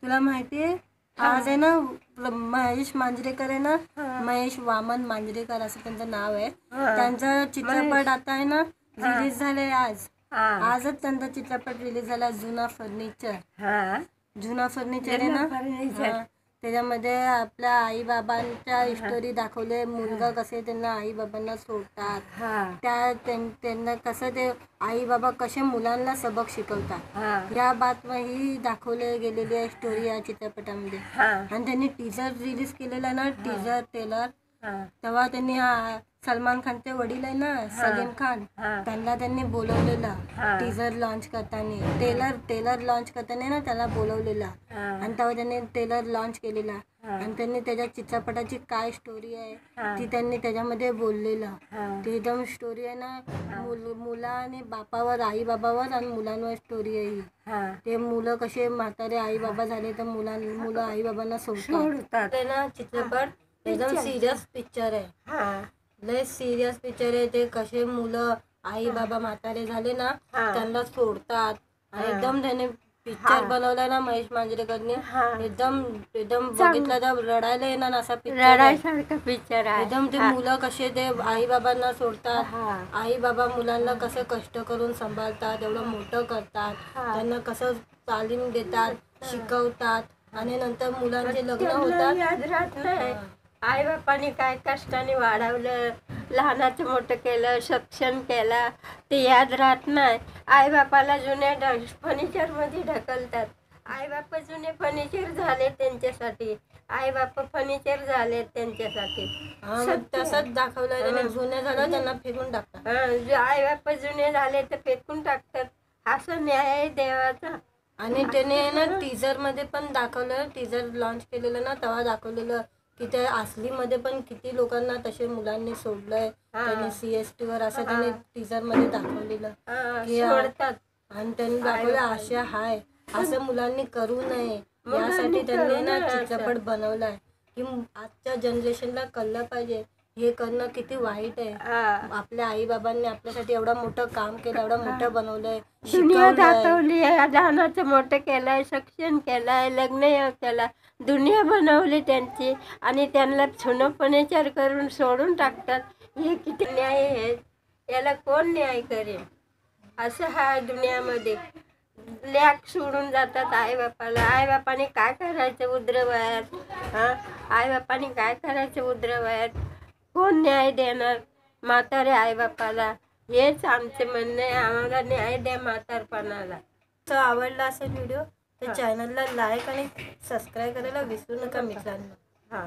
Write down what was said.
तुला माहितीये आज आहे ना महेश मांजरेकर आहे ना, महेश वामन मांजरेकर असं त्यांचं नाव आहे. त्यांचा चित्रपट आता आहे ना रिलीज झाले आजच त्यांचा चित्रपट रिलीज झाला. जुना फर्निचर आहे ना, त्याच्यामध्ये आपल्या आई बाबांच्या स्टोरी दाखवले. मुलगा कसे त्यांना आई बाबांना सोडतात, त्यांना कसं ते आई बाबा कसे मुलांना सबक शिकवतात या ही दाखवले गेलेली आहे स्टोरी या चित्रपटामध्ये. आणि त्यांनी टीजर रिलीज केलेला ना, टीजर तेव्हा त्यांनी सलमान खानचे वडील आहे ना सलीम खान, त्यांना त्यांनी बोलवलेलं टीजर लॉन्च करताना. टेलर लॉन्च करताना ना त्याला बोलवलेला आणि तेव्हा त्यांनी टेलर लॉन्च केलेला. आणि त्यांनी त्याच्या चित्रपटाची काय स्टोरी आहे ती त्यांनी त्याच्यामध्ये बोललेलं. ती एकदम स्टोरी आहे ना, मुला आणि बापावर, आई बाबावर आणि मुलांवर स्टोरी आहे. ते मुलं कसे म्हातारे आई बाबा झाले तर मुलं आई बाबांना सोडतात. ते ना चित्रपट एकदम सिरियस पिक्चर आहे, लय सिरियस पिक्चर आहे. ते कसे मुलं आई बाबा म्हातारे झाले ना त्यांना सोडतात. आणि एकदम त्याने पिक्चर बनवलाय ना महेश मांजरेकरने, एकदम बघितलं तर रडायला येणार असा पिक्चर आहे. एकदम ते मुलं कसे ते आई बाबांना सोडतात, आई बाबा मुलांना कसं कष्ट करून सांभाळतात, एवढं मोठं करतात, त्यांना कसं तालीम देतात, शिकवतात आणि नंतर मुलांचे लग्न होतात. आई बापाने काय कष्टाने वाढवलं, लहानाचं मोठं केलं, शिक्षण केलं ते याद राहत नाही. आई बापाला जुन्या फर्निचरमध्ये ढकलतात. आई बाप जुने फर्निचर झाले त्यांच्यासाठी, आई बाप फर्निचर झाले त्यांच्यासाठी. तसंच दाखवलं, जुने झालं त्यांना फेकून टाकतात. आई बाप जुने झाले तर फेकून टाकतात, असं न्याय आहे देवाचा. आणि त्याने ना टीजर मध्ये पण दाखवलं, टीजर लॉन्च केलेलं ना तेव्हा दाखवलेलं की ते असलीमध्ये पण किती लोकांना तसे मुलांनी सोडलंय त्यांनी CST वर, असं त्याने टीजर मध्ये दाखवलेलं की सोडतात. आणि त्यांनी दाखवलं अशा हाय, असं मुलांनी करू नये यासाठी त्यांनी ना चित्रपट बनवलाय की आजच्या जनरेशनला कळलं पाहिजे हे करणं किती वाईट आहे. आपल्या आई बाबांनी आपल्यासाठी एवढं मोठं काम केलं, एवढं मोठं बनवलंय, दुनिया दाखवली, लहानाचं मोठं केलंय, शिक्षण केलंय, लग्न केलं, दुनिया बनवली त्यांची. आणि त्यांना जुनं फर्निचर करून सोडून टाकतात. हे किती न्याय आहे, याला कोण न्याय करेल? असं हा दुनियामध्ये लेक सोडून जातात आई बापाला. आई बापाने काय करायचं उद्रवयात, आई बापाने काय करायचं उद्रवयात? कोण न्याय देणार म्हातारे आई बापाला? हेच आमचे म्हणणं आहे, आम्हाला न्याय द्या म्हातारपणाला. तर आवडला असेल व्हिडिओ तर चॅनलला लाईक आणि सबस्क्राईब करायला विसरू नका मित्रांनो.